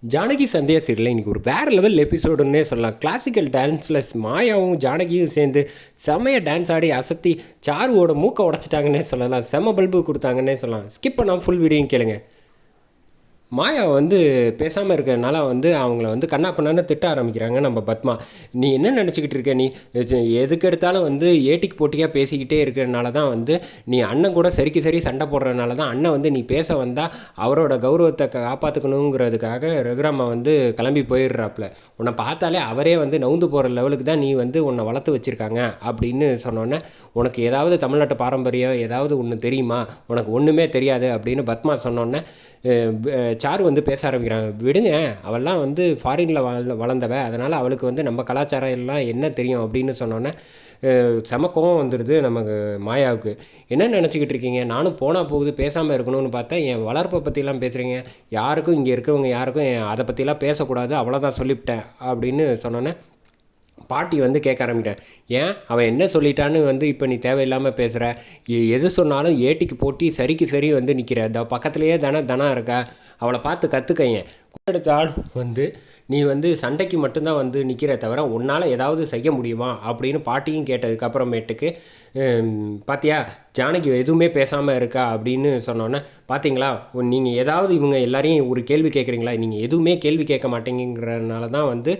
ஜானகி சந்தியா சீரியலில் இன்றைக்கி ஒரு வேறு லெவல் எபிசோடுன்னே சொல்லலாம். கிளாசிக்கல் டான்ஸில் மாயாவும் ஜானகியும் சேர்ந்து செம்மைய டான்ஸ் ஆடி அசத்தி சாருவோட மூக்கை உடச்சிட்டாங்கன்னே சொல்லலாம். செம்ம பல்பு கொடுத்தாங்கன்னே சொல்லலாம். ஸ்கிப் பண்ணாமல் ஃபுல் வீடியோயும் கேளுங்க. மாயா வந்து பேசாமல் இருக்கிறதுனால வந்து அவங்கள வந்து கண்ணா பண்ணான்னு திட்ட ஆரம்பிக்கிறாங்க நம்ம பத்மா. நீ என்ன நினச்சிக்கிட்டு இருக்க, நீ எதுக்கு எடுத்தாலும் வந்து ஏட்டிக்கு போட்டியாக பேசிக்கிட்டே இருக்கிறதுனால தான் வந்து நீ அண்ணன் கூட சரிக்கு சரி சண்டை போடுறதுனால தான் அண்ணன் வந்து நீ பேச வந்தால் அவரோட கௌரவத்தை காப்பாற்றுக்கணுங்கிறதுக்காக ரகுராமா வந்து கிளம்பி போயிடுறாப்புல. உன்னை பார்த்தாலே அவரே வந்து நவுந்து போகிற லெவலுக்கு தான் நீ வந்து உன்னை வளர்த்து வச்சுருக்காங்க அப்படின்னு சொன்னோன்னே, உனக்கு ஏதாவது தமிழ்நாட்டு பாரம்பரியம் ஏதாவது ஒன்று தெரியுமா, உனக்கு ஒன்றுமே தெரியாது அப்படின்னு பத்மா சொன்னோன்னே சாரு வந்து பேச ஆரம்பிக்கிறாங்க. விடுங்க, அவள்லாம் வந்து ஃபாரினில் வளர்ந்தவ, அதனால் அவளுக்கு வந்து நம்ம கலாச்சாரம் எல்லாம் என்ன தெரியும் அப்படின்னு சொன்னோன்னே செம கோவம் வந்துடுது நமக்கு மாயாவுக்கு. என்ன நினச்சிக்கிட்டு இருக்கீங்க, நானும் போனால் போகுது பேசாமல் இருக்கணும்னு பார்த்தா என் வளர்ப்பை பற்றிலாம் பேசுகிறீங்க, யாருக்கும் இங்கே இருக்கிறவங்க யாருக்கும் அதை பற்றிலாம் பேசக்கூடாது, அவ்வளோதான் சொல்லிவிட்டேன் அப்படின்னு சொன்னோன்னே பாட்டி வந்து கேட்க ஆரம்பிட்டேன். ஏன் அவன் என்ன சொல்லிட்டான்னு வந்து இப்போ நீ தேவையில்லாமல் பேசுகிற, எது சொன்னாலும் ஏட்டிக்கு போட்டி சரிக்கு சரி வந்து நிற்கிற, இந்த பக்கத்துலேயே தனம் இருக்கா, அவளை பார்த்து கற்றுக்கைங்க. எடுத்தால் வந்து நீ வந்து சண்டைக்கு மட்டும்தான் வந்து நிற்கிற தவிர உன்னால் ஏதாவது செய்ய முடியுமா அப்படின்னு பாட்டியும் கேட்டதுக்கப்புறமேட்டுக்கு, பாத்தியா ஜானகி எதுவுமே பேசாமல் இருக்கா அப்படின்னு சொன்னோன்னே, பார்த்தீங்களா நீங்கள் ஏதாவது இவங்க எல்லாரையும் ஒரு கேள்வி கேட்குறீங்களா, நீங்கள் எதுவுமே கேள்வி கேட்க மாட்டேங்கிறனால தான் வந்து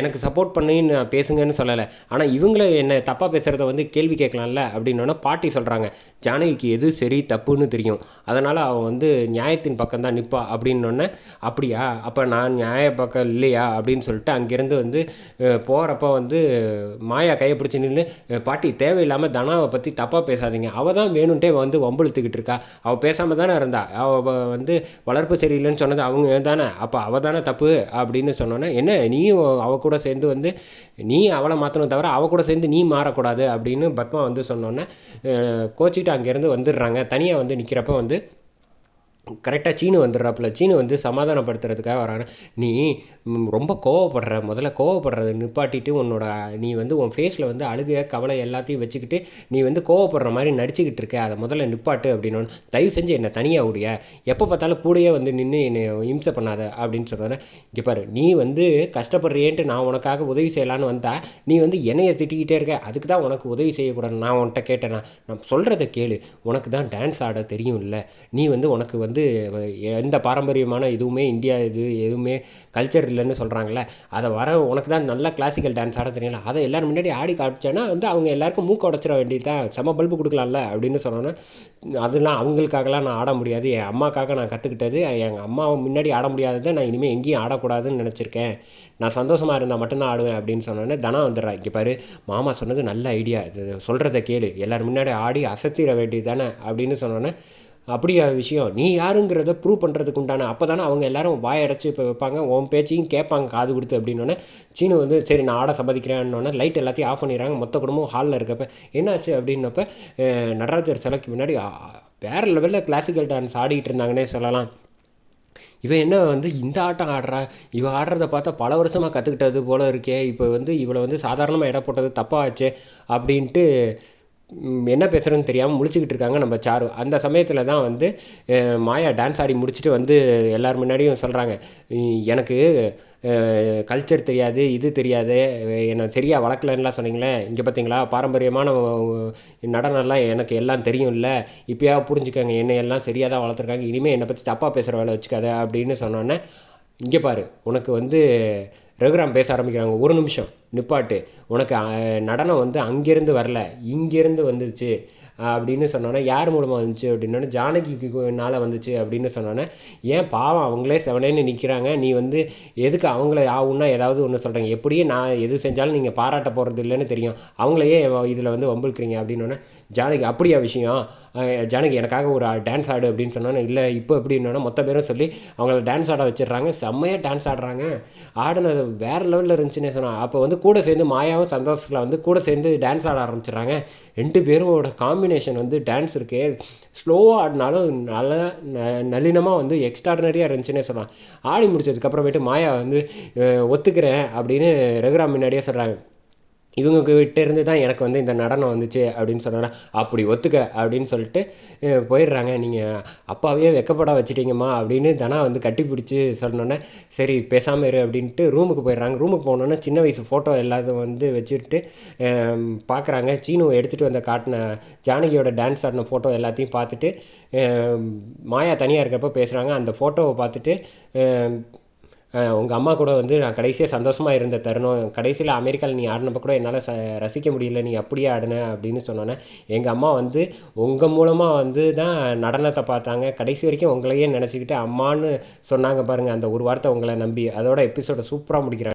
எனக்கு சப்போர்ட் பண்ணி நான் பேசுங்கன்னு சொல்லலை, ஆனால் இவங்கள என்ன தப்பாக பேசுகிறத வந்து கேள்வி கேட்கலாம்ல அப்படின்னோன்னா பாட்டி சொல்கிறாங்க, ஜானகிக்கு எது சரி தப்புன்னு தெரியும், அதனால் அவன் வந்து நியாயத்தின் பக்கம் தான் நிற்பா அப்படின்னோடனே, அப்படியா அப்போ நான் நியாய பக்கம் இல்லையா அப்படின்னு சொல்லிட்டு அங்கேருந்து வந்து போகிறப்ப வந்து மாயா கையை பிடிச்சி நின்று, பாட்டி தேவையில்லாமல் தனாவை பற்றி தப்பாக பேசாதீங்க, அவள் தான் வேணுன்ட்டே வந்து வம்புழுத்துக்கிட்டு இருக்கா, அவள் பேசாமல் தானே இருந்தா, அவள் வந்து வளர்ப்பு சரியில்லைன்னு சொன்னது அவங்க தானே, அப்போ அவள் தானே தப்பு அப்படின்னு சொன்னோன்னே, என்ன நீயும் அவள் கூட சேர்ந்து வந்து நீ அவளை மாற்றணும் தவிர அவள் கூட சேர்ந்து நீ மாறக்கூடாது அப்படின்னு பத்மா வந்து சொன்னோன்னே கோச்சிட்டு அங்கேருந்து வந்துடுறாங்க. தனியாக வந்து நிற்கிறப்ப வந்து கரெக்டாக சீனு வந்துடுறாப்புல. சீனு வந்து சமாதானப்படுத்துறதுக்காக வராங்க. நீ ரொம்ப கோவப்படுற, முதல்ல கோவப்படுறத நிப்பாட்டிட்டு நீ வந்து உன் ஃபேஸில் வந்து அழுக கவலை எல்லாத்தையும் வச்சுக்கிட்டு நீ வந்து கோவப்படுற மாதிரி நடிச்சுக்கிட்டு இருக்க, அதை முதல்ல நிப்பாட்டு அப்படின்னு. தயவு செஞ்சு என்னை தனியாக விடிய, எப்போ பார்த்தாலும் கூடயே வந்து நின்று என்னை இம்சை பண்ணாத அப்படின்னு சொன்னோன்னே, இங்கே பாரு நீ வந்து கஷ்டப்படுறியேன்ட்டு நான் உனக்காக உதவி செய்யலான்னு வந்தால் நீ வந்து என்னையை திட்டிக்கிட்டே இருக்க, அதுக்கு தான் உனக்கு உதவி செய்யக்கூடாது நான் உன்கிட்ட கேட்டேனா, நான் சொல்கிறத கேளு, உனக்கு தான் டான்ஸ் ஆட தெரியும் இல்லை, நீ வந்து உனக்கு வந்து எந்த பாரம்பரியமான இதுவுமே இந்தியா இது எதுவுமே கல்ச்சர் இல்லைன்னு சொல்கிறாங்களே, அதை உனக்கு தான் நல்லா கிளாசிக்கல் டான்ஸ் ஆட தெரியல, அதை எல்லோரும் முன்னாடி ஆடி காமிச்சேன்னா வந்து அவங்க எல்லாருக்கும் மூக்க உடச்சிட வேண்டியது தான், செம பல்பு கொடுக்கலாம்ல அப்படின்னு சொன்னோன்னே, அதெல்லாம் அவங்களுக்காகலாம் நான் ஆட முடியாது, என் அம்மாக்காக நான் கற்றுக்கிட்டது, எங்கள் அம்மா முன்னாடி ஆட முடியாததை நான் இனிமேல் எங்கேயும் ஆடக்கூடாதுன்னு நினச்சிருக்கேன், நான் சந்தோஷமாக இருந்தால் மட்டும்தான் ஆடுவேன் அப்படின்னு சொன்னோன்னே தனா வந்துடுறா. இங்கே பாரு மாமா சொன்னது நல்ல ஐடியா, இது சொல்கிறத கேளு, எல்லோரும் முன்னாடி ஆடி அசத்திட வேண்டியது தானே அப்படின்னு சொன்னோன்னே, அப்படியா விஷயம், நீ யாருங்கிறத ப்ரூவ் பண்ணுறதுக்கு உண்டான அப்போ தானே அவங்க எல்லோரும் வாயடைச்சி இப்போ வைப்பாங்க, உன் பேச்சையும் கேட்பாங்க காது கொடுத்து அப்படின்னோடனே சீனு வந்து சரி நான் ஆட சம்மதிக்கிறேன்னொன்னே லைட் எல்லாத்தையும் ஆஃப் பண்ணிடுறாங்க. மொத்த குடும்பம் ஹாலில் இருக்கப்போ என்னாச்சு அப்படின்னப்ப நடராஜர் சிலைக்கு முன்னாடி வேறு லெவலில் கிளாசிக்கல் டான்ஸ் ஆடிக்கிட்டு இருந்தாங்கன்னே சொல்லலாம். இவன் என்ன வந்து இந்த ஆட்டம் ஆடுறா, இவன் ஆடுறத பார்த்தா பல வருஷமாக கற்றுக்கிட்டது போல் இருக்கே, இப்போ வந்து இவளை வந்து சாதாரணமாக இட போட்டது தப்பாச்சு அப்படின்ட்டு என்ன பேசுகிறேன்னு தெரியாமல் முழிச்சிக்கிட்டு இருக்காங்க நம்ம சாரு. அந்த சமயத்தில் தான் வந்து மாயா டான்ஸ் ஆடி முடிச்சுட்டு வந்து எல்லோரும் முன்னாடியும் சொல்கிறாங்க, எனக்கு கல்ச்சர் தெரியாது, இது தெரியாது, என்னை சரியாக வளர்க்கலன்னுலாம் சொன்னீங்களே, இங்கே பார்த்தீங்களா பாரம்பரியமான நடனம்லாம் எனக்கு எல்லாம் தெரியும்ல, இப்போயா புரிஞ்சுக்கோங்க, என்னை எல்லாம் சரியாக தான் வளர்த்துருக்காங்க, இனிமேல் என்னை பற்றி தப்பாக பேசுகிற வேலை வச்சுக்காத அப்படின்னு சொன்னோன்னே, இங்கே பாரு உனக்கு வந்து ரகுராம் பேச ஆரம்பிக்கிறாங்க, ஒரு நிமிஷம் நிப்பாட்டு, உனக்கு நடனம் வந்து அங்கேருந்து வரல இங்கேருந்து வந்துச்சு அப்படின்னு சொன்னோன்னே, யார் மூலமாக வந்துச்சு அப்படின்னோடனே ஜானகினால வந்துச்சு அப்படின்னு சொன்னோன்னே, ஏன் பாவம் அவங்களே செவனேன்னு நிற்கிறாங்க, நீ வந்து எதுக்கு அவங்கள ஆகுன்னா ஏதாவது ஒன்று சொல்கிறீங்க, எப்படியும் நான் எது செஞ்சாலும் நீங்கள் பாராட்ட போகிறது இல்லைன்னு தெரியும், அவங்களையே இதில் வந்து வம்பிழுக்கிறீங்க அப்படின்னோடனே, ஜானகி அப்படியா விஷயம், ஜானகி எனக்காக ஒரு டான்ஸ் ஆடு அப்படின்னு சொன்னோன்னே, இல்லை இப்போ எப்படின்னா மொத்த பேரும் சொல்லி அவங்கள டான்ஸ் ஆட வச்சிடுறாங்க, செம்மையாக டான்ஸ் ஆடுறாங்க, ஆடினது வேறு லெவலில் இருந்துச்சுன்னே சொன்னாங்க. அப்போ வந்து கூட சேர்ந்து மாயாவும் சந்தோஷத்தில் வந்து கூட சேர்ந்து டான்ஸ் ஆட ஆரம்பிச்சிடுறாங்க. 2 பேரோட காம்பினேஷன் வந்து டான்ஸ் இருக்கே, ஸ்லோவாக ஆடினாலும் நல்லா நளினமாக வந்து எக்ஸ்ட்ராடனரியாக இருந்துச்சுன்னே சொல்லலாம். ஆடி முடிச்சதுக்கப்புறமேட்டு மாயா வந்து ஒத்துக்கிறேன் அப்படின்னு ரகுராம் முன்னாடியே சொல்கிறாங்க, இவங்க கிட்ட இருந்து தான் எனக்கு வந்து இந்த நடனம் வந்துச்சு அப்படின்னு சொன்னோன்னே, அப்படி ஒத்துக்க அப்படின்னு சொல்லிட்டு போயிடுறாங்க. நீங்கள் அப்பாவையே வெக்கப்பட வச்சுட்டீங்கம்மா அப்படின்னு தனா வந்து கட்டி பிடிச்சி சொன்னோன்னே, சரி பேசாமல் இரு அப்படின்ட்டு ரூமுக்கு போயிடுறாங்க. ரூமுக்கு போனோன்னே சின்ன வயசு ஃபோட்டோ எல்லாத்தையும் வந்து வச்சுட்டு பார்க்குறாங்க. சீனு எடுத்துகிட்டு வந்த காட்டின ஜானகியோட டான்ஸ் ஆடின ஃபோட்டோ எல்லாத்தையும் பார்த்துட்டு மாயா தனியாக இருக்கப்போ பேசுகிறாங்க. அந்த ஃபோட்டோவை பார்த்துட்டு உங்கள் அம்மா கூட வந்து நான் கடைசியாக சந்தோஷமாக இருந்த தருணம், கடைசியில் அமெரிக்காவில் நீ ஆடினப்போ கூட என்னால் ரசிக்க முடியல, நீ அப்படியே ஆடின அப்படின்னு சொன்னோன்னே, எங்கள் அம்மா வந்து உங்கள் மூலமாக வந்து தான் நடனத்தை பார்த்தாங்க, கடைசி வரைக்கும் உங்களையே நினச்சிக்கிட்டு அம்மான்னு சொன்னாங்க பாருங்கள், அந்த ஒரு வார்த்தை உங்களை நம்பி. அதோட எபிசோடை சூப்பராக முடிக்கிறாங்க.